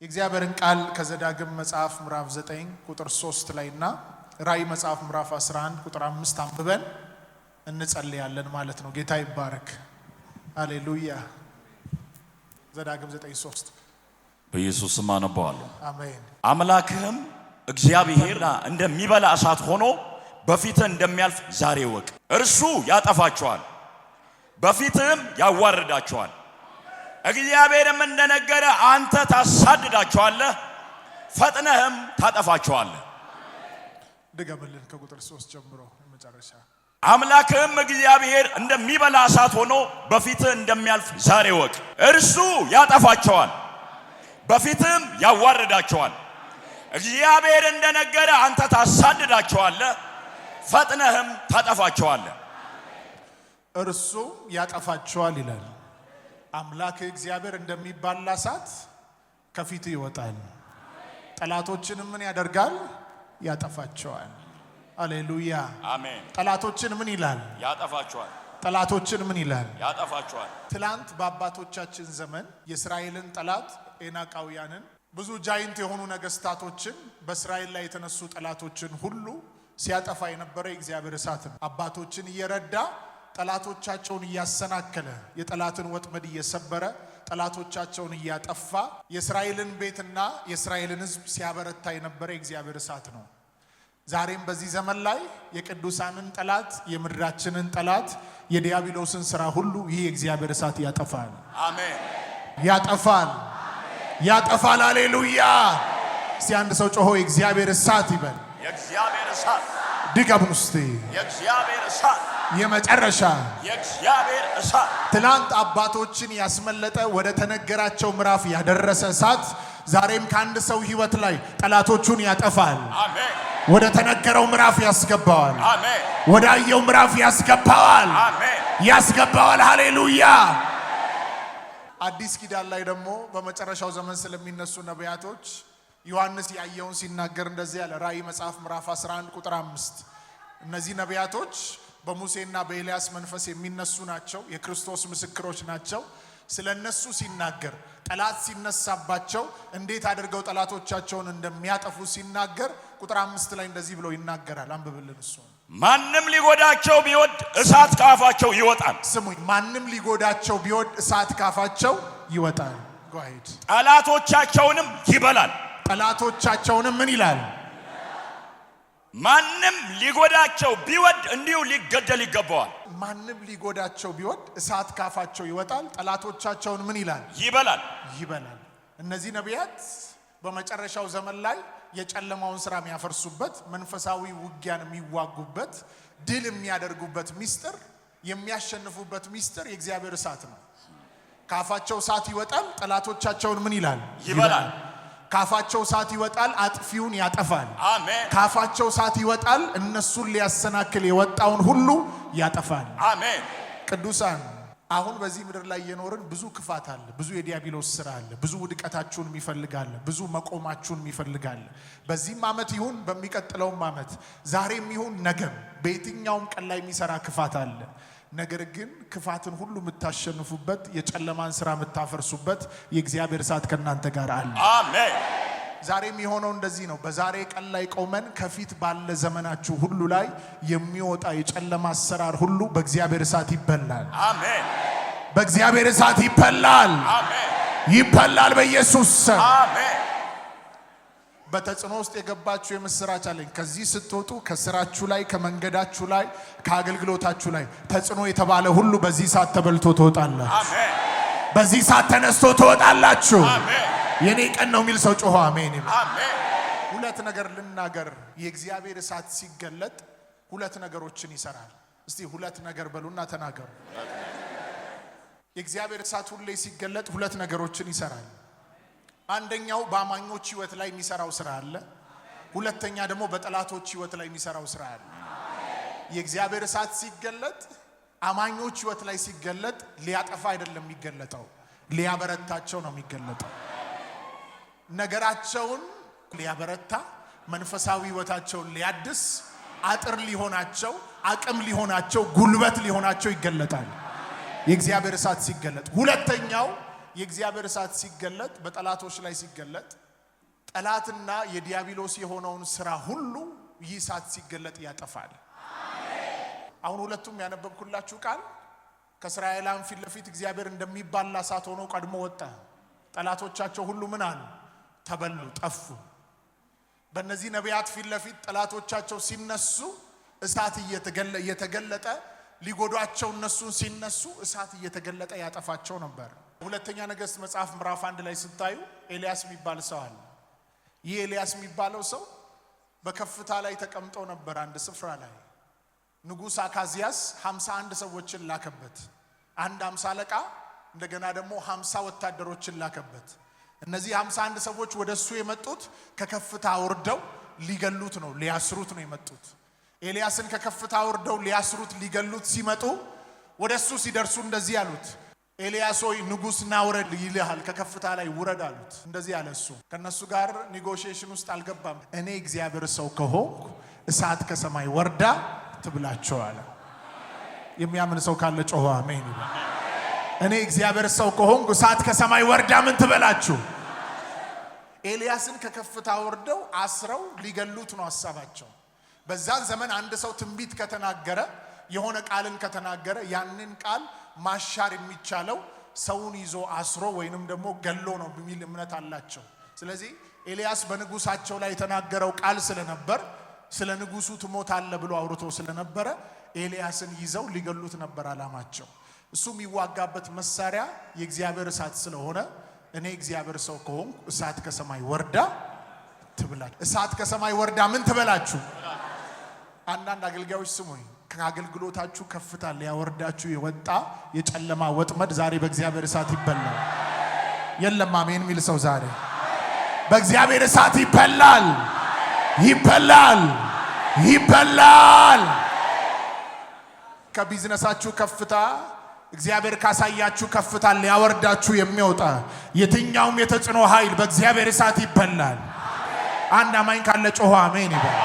የእግዚአብሔርን ቃል ከዘዳግም መጽሐፍ ምዕራፍ 9 ቁጥር 3 ላይና ራእይ መጽሐፍ ምዕራፍ 11 ቁጥር 5 አንብበን እንጸልያለን ማለት ነው። ጌታ ይባረክ። ሃሌሉያ። ዘዳግም 9:3 በኢየሱስ ስም አነባዋለሁ። አሜን። አምላክህም እግዚአብሔር እንደሚበላ እሳት ሆኖ በፊትህ እንደሚያልፍ ዛሬ ወቅ። እርሱ ያጠፋቸዋል፣ በፊትህም ያዋርዳቸዋል። እግዚአብሔርም እንደነገረ አንተ ታሳድዳቸዋለህ፣ ፈጥነህም ታጠፋቸዋለህ። ድገምልን ከቁጥር 3 ጀምሮ መጨረሻ። አምላክህም እግዚአብሔር እንደሚበላ እሳት ሆኖ በፊትህ እንደሚያልፍ ዛሬ ወቅ። እርሱ ያጠፋቸዋል፣ በፊትህም ያዋርዳቸዋል። እግዚአብሔር እንደነገረ አንተ ታሳድዳቸዋለህ፣ ፈጥነህም ታጠፋቸዋለህ። እርሱ ያጠፋቸዋል ይላል። አምላክ እግዚአብሔር እንደሚባላ እሳት ከፊት ይወጣል። ጠላቶችን ምን ያደርጋል? ያጠፋቸዋል። ሃሌሉያ አሜን። ጠላቶችን ምን ይላል? ያጠፋቸዋል። ጠላቶችን ምን ይላል? ያጠፋቸዋል። ትላንት በአባቶቻችን ዘመን የእስራኤልን ጠላት ኤናቃውያንን ብዙ ጃይንት የሆኑ ነገስታቶችን በእስራኤል ላይ የተነሱ ጠላቶችን ሁሉ ሲያጠፋ የነበረ የእግዚአብሔር እሳት ነው። አባቶችን እየረዳ ጠላቶቻቸውን እያሰናከለ የጠላትን ወጥመድ እየሰበረ ጠላቶቻቸውን እያጠፋ የእስራኤልን ቤትና የእስራኤልን ሕዝብ ሲያበረታ የነበረ የእግዚአብሔር እሳት ነው። ዛሬም በዚህ ዘመን ላይ የቅዱሳንን ጠላት የምድራችንን ጠላት የዲያብሎስን ሥራ ሁሉ ይህ የእግዚአብሔር እሳት ያጠፋል። አሜን። ያጠፋል፣ ያጠፋል። ሃሌሉያ። እስቲ አንድ ሰው ጮሆ የእግዚአብሔር እሳት ይበል። የእግዚአብሔር እሳት። ድገሙን እስቲ። የእግዚአብሔር እሳት። የመጨረሻ የእግዚአብሔር እሳት። ትላንት አባቶችን ያስመለጠ ወደ ተነገራቸው ምዕራፍ ያደረሰ እሳት ዛሬም ከአንድ ሰው ህይወት ላይ ጠላቶቹን ያጠፋል። አሜን። ወደ ተነገረው ምዕራፍ ያስገባዋል። አሜን። ወደ አየው ምዕራፍ ያስገባዋል። አሜን። ያስገባዋል። ሃሌሉያ። አዲስ ኪዳን ላይ ደግሞ በመጨረሻው ዘመን ስለሚነሱ ነቢያቶች ዮሐንስ ያየውን ሲናገር እንደዚህ ያለ ራእይ መጽሐፍ ምዕራፍ 11 ቁጥር 5 እነዚህ ነቢያቶች በሙሴና በኤልያስ መንፈስ የሚነሱ ናቸው፣ የክርስቶስ ምስክሮች ናቸው። ስለነሱ ሲናገር ጠላት ሲነሳባቸው እንዴት አድርገው ጠላቶቻቸውን እንደሚያጠፉ ሲናገር ቁጥር 5 ላይ እንደዚህ ብሎ ይናገራል። አንብብልን እሱ። ማንም ሊጎዳቸው ቢወድ እሳት ካፋቸው ይወጣል። ስሙኝ፣ ማንም ሊጎዳቸው ቢወድ እሳት ካፋቸው ይወጣል። ጎአሄድ። ጠላቶቻቸውንም ይበላል። ጠላቶቻቸውንም ምን ይላል? ማንም ሊጎዳቸው ቢወድ እንዲሁ ሊገደል ይገባዋል። ማንም ሊጎዳቸው ቢወድ እሳት ካፋቸው ይወጣል፣ ጠላቶቻቸውን ምን ይላል? ይበላል። ይበላል። እነዚህ ነቢያት በመጨረሻው ዘመን ላይ የጨለማውን ሥራ የሚያፈርሱበት፣ መንፈሳዊ ውጊያን የሚዋጉበት፣ ድል የሚያደርጉበት ሚስጥር፣ የሚያሸንፉበት ሚስጥር የእግዚአብሔር እሳት ነው። ካፋቸው እሳት ይወጣል፣ ጠላቶቻቸውን ምን ይላል? ይበላል። ካፋቸው እሳት ይወጣል፣ አጥፊውን ያጠፋል። አሜን። ካፋቸው እሳት ይወጣል፣ እነሱን ሊያሰናክል የወጣውን ሁሉ ያጠፋል። አሜን። ቅዱሳን አሁን በዚህ ምድር ላይ የኖርን ብዙ ክፋት አለ፣ ብዙ የዲያብሎስ ሥራ አለ፣ ብዙ ውድቀታችሁን ይፈልጋል፣ ብዙ መቆማችሁን ይፈልጋል። በዚህም ዓመት ይሁን በሚቀጥለውም ዓመት ዛሬም ይሁን ነገም በየትኛውም ቀን ላይ የሚሰራ ክፋት አለ። ነገር ግን ክፋትን ሁሉ የምታሸንፉበት የጨለማን ሥራ የምታፈርሱበት የእግዚአብሔር እሳት ከናንተ ጋር አለ። አሜን። ዛሬም የሆነው እንደዚህ ነው። በዛሬ ቀን ላይ ቆመን ከፊት ባለ ዘመናችሁ ሁሉ ላይ የሚወጣ የጨለማ አሰራር ሁሉ በእግዚአብሔር እሳት ይበላል። አሜን። በእግዚአብሔር እሳት ይበላል። አሜን። ይበላል በኢየሱስ ስም። አሜን። በተጽዕኖ ውስጥ የገባችሁ የምስራች አለኝ። ከዚህ ስትወጡ ከስራችሁ ላይ፣ ከመንገዳችሁ ላይ፣ ከአገልግሎታችሁ ላይ ተጽዕኖ የተባለ ሁሉ በዚህ እሳት ተበልቶ ትወጣላችሁ። አሜን። በዚህ እሳት ተነስቶ ትወጣላችሁ። አሜን። የኔ ቀን ነው የሚል ሰው ጮሆ አሜን ይበል። አሜን። ሁለት ነገር ልናገር። የእግዚአብሔር እሳት ሲገለጥ ሁለት ነገሮችን ይሰራል። እስቲ ሁለት ነገር በሉና ተናገሩ። የእግዚአብሔር እሳት ሁሌ ሲገለጥ ሁለት ነገሮችን ይሰራል። አንደኛው በአማኞች ህይወት ላይ የሚሰራው ስራ አለ። ሁለተኛ ደግሞ በጠላቶች ህይወት ላይ የሚሰራው ስራ አለ። የእግዚአብሔር እሳት ሲገለጥ አማኞች ህይወት ላይ ሲገለጥ ሊያጠፋ አይደለም የሚገለጠው፣ ሊያበረታቸው ነው የሚገለጠው። ነገራቸውን ሊያበረታ፣ መንፈሳዊ ህይወታቸውን ሊያድስ፣ አጥር ሊሆናቸው፣ አቅም ሊሆናቸው፣ ጉልበት ሊሆናቸው ይገለጣል የእግዚአብሔር እሳት ሲገለጥ። ሁለተኛው የእግዚአብሔር እሳት ሲገለጥ በጠላቶች ላይ ሲገለጥ ጠላትና የዲያብሎስ የሆነውን ሥራ ሁሉ ይህ እሳት ሲገለጥ ያጠፋል። አሁን ሁለቱም ያነበብኩላችሁ ቃል ከእስራኤላውያን ፊት ለፊት እግዚአብሔር እንደሚባላ እሳት ሆኖ ቀድሞ ወጣ። ጠላቶቻቸው ሁሉ ምን አሉ? ተበሉ፣ ጠፉ። በእነዚህ ነቢያት ፊት ለፊት ጠላቶቻቸው ሲነሱ እሳት እየተገለጠ ሊጎዷቸው እነሱን ሲነሱ እሳት እየተገለጠ ያጠፋቸው ነበር። ሁለተኛ ነገሥት መጽሐፍ ምዕራፍ 1 ላይ ስታዩ ኤልያስ የሚባል ሰው አለ። ይህ ኤልያስ የሚባለው ሰው በከፍታ ላይ ተቀምጦ ነበር አንድ ስፍራ ላይ። ንጉሥ አካዚያስ 51 ሰዎችን ላከበት። አንድ 50 አለቃ እንደገና ደግሞ 50 ወታደሮችን ላከበት። እነዚህ 51 ሰዎች ወደሱ የመጡት ከከፍታ ወርደው ሊገሉት ነው፣ ሊያስሩት ነው የመጡት። ኤልያስን ከከፍታ ወርደው ሊያስሩት ሊገሉት ሲመጡ ወደሱ ሲደርሱ እንደዚህ አሉት፣ ኤልያስ ሆይ ንጉሥ ና ውረድ ይልሃል፣ ከከፍታ ላይ ውረድ አሉት። እንደዚህ አለ እሱ። ከነሱ ጋር ኔጎሺዬሽን ውስጥ አልገባም። እኔ እግዚአብሔር ሰው ከሆንኩ እሳት ከሰማይ ወርዳ ትብላቸው አለ። የሚያምን ሰው ካለ ጮኸ አሜን ይበል። እኔ እግዚአብሔር ሰው ከሆንኩ እሳት ከሰማይ ወርዳ ምን ትበላችሁ? ኤልያስን ከከፍታ ወርደው አስረው ሊገሉት ነው ሐሳባቸው። በዛን ዘመን አንድ ሰው ትንቢት ከተናገረ የሆነ ቃልን ከተናገረ ያንን ቃል ማሻር የሚቻለው ሰውን ይዞ አስሮ ወይንም ደግሞ ገሎ ነው በሚል እምነት አላቸው። ስለዚህ ኤልያስ በንጉሳቸው ላይ የተናገረው ቃል ስለነበር ስለ ንጉሱ ትሞታለህ ብሎ አውርቶ ስለነበረ ኤልያስን ይዘው ሊገሉት ነበር አላማቸው። እሱ የሚዋጋበት መሳሪያ የእግዚአብሔር እሳት ስለሆነ እኔ እግዚአብሔር ሰው ከሆንኩ እሳት ከሰማይ ወርዳ ትብላችሁ። እሳት ከሰማይ ወርዳ ምን ትበላችሁ? አንዳንድ አገልጋዮች ስሙኝ፣ ከአገልግሎታችሁ ከፍታ ሊያወርዳችሁ የወጣ የጨለማ ወጥመድ ዛሬ በእግዚአብሔር እሳት ይበላል። የለም አሜን የሚል ሰው ዛሬ በእግዚአብሔር እሳት ይበላል፣ ይበላል፣ ይበላል። ከቢዝነሳችሁ ከፍታ እግዚአብሔር ካሳያችሁ ከፍታ ሊያወርዳችሁ የሚወጣ የትኛውም የተጽዕኖ ኃይል በእግዚአብሔር እሳት ይበላል። አንድ አማኝ ካለ ጮኸ አሜን ይበል።